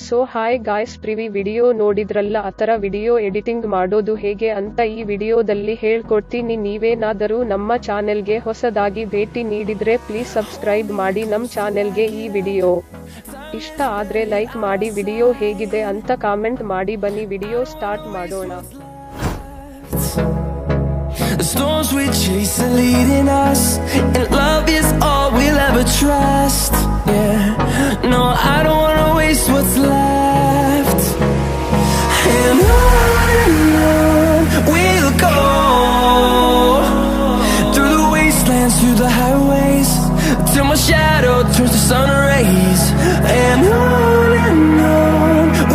So hi guys, previous video ನೋಡಿದ್ರಲ್ಲ, ಆತರ video editing ಮಾಡೋದು ಹೇಗೆ ಅಂತ ಈ ವಿಡಿಯೋದಲ್ಲಿ ಹೇಳ್ಕೊಡ್ತೀನಿ. ನೀವೇನಾದರೂ ನಮ್ಮ ಚಾನೆಲ್ಗೆ ಹೊಸದಾಗಿ ಭೇಟಿ ನೀಡಿದ್ರೆ ಪ್ಲೀಸ್ ಸಬ್ಸ್ಕ್ರೈಬ್ ಮಾಡಿ ನಮ್ಮ ಚಾನೆಲ್ಗೆ. ಈ ವಿಡಿಯೋ ಇಷ್ಟ ಆದ್ರೆ ಲೈಕ್ ಮಾಡಿ, ವಿಡಿಯೋ ಹೇಗಿದೆ ಅಂತ ಕಾಮೆಂಟ್ ಮಾಡಿ. ಬನ್ನಿ ವಿಡಿಯೋ ಸ್ಟಾರ್ಟ್ ಮಾಡೋಣ. The storms we chase are leading us, and love is all we'll ever trust. Yeah, no, I don't wanna waste what's left. And on we'll go, through the wastelands, through the highways, till my shadow turns to sun rays. And on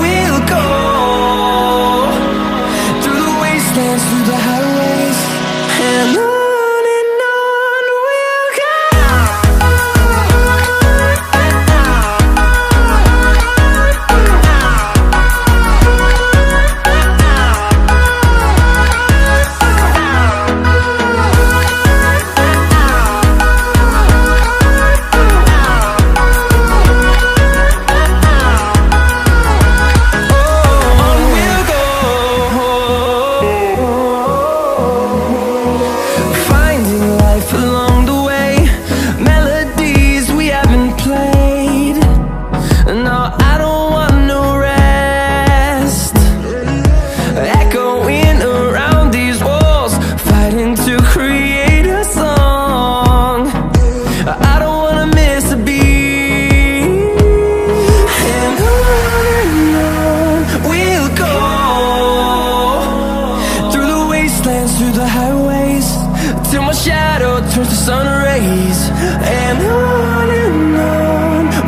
we'll go, through the wastelands, through the highways, and on we'll go. Through the highways, till my shadow turns to sun rays. And on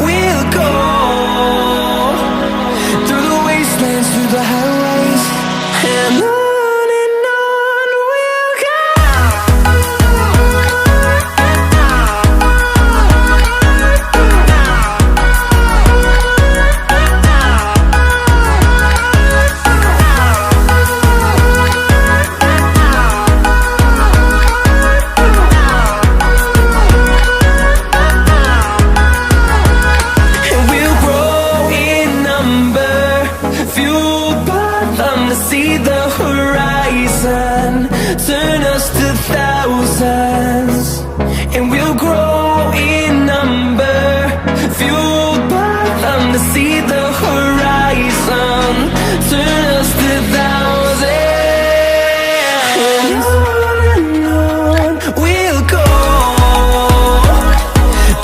we'll go, through the wastelands, through the highways, and on we'll go. See the horizon, turn us to thousands, and we'll grow in number, fueled by them. To see the horizon, turn us to thousands, and on we'll go,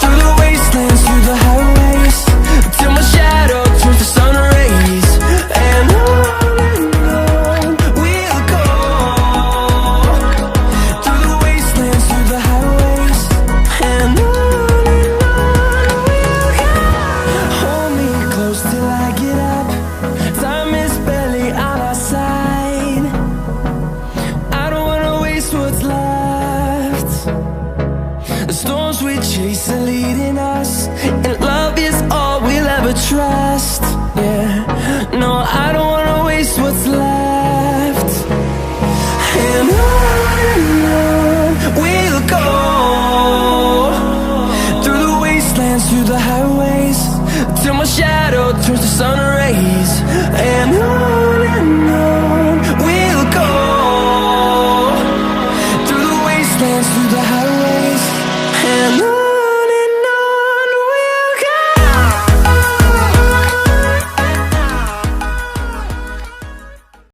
through the wastelands, through the highways, till my shadow turns to sun rays. And chase are leading us, and love is all we'll ever trust. Yeah, no, I don't wanna waste what's left. And on we'll go, through the wastelands, through the highways, till my shadow turns to sun rays. And on we'll go, through the wastelands, through the highways.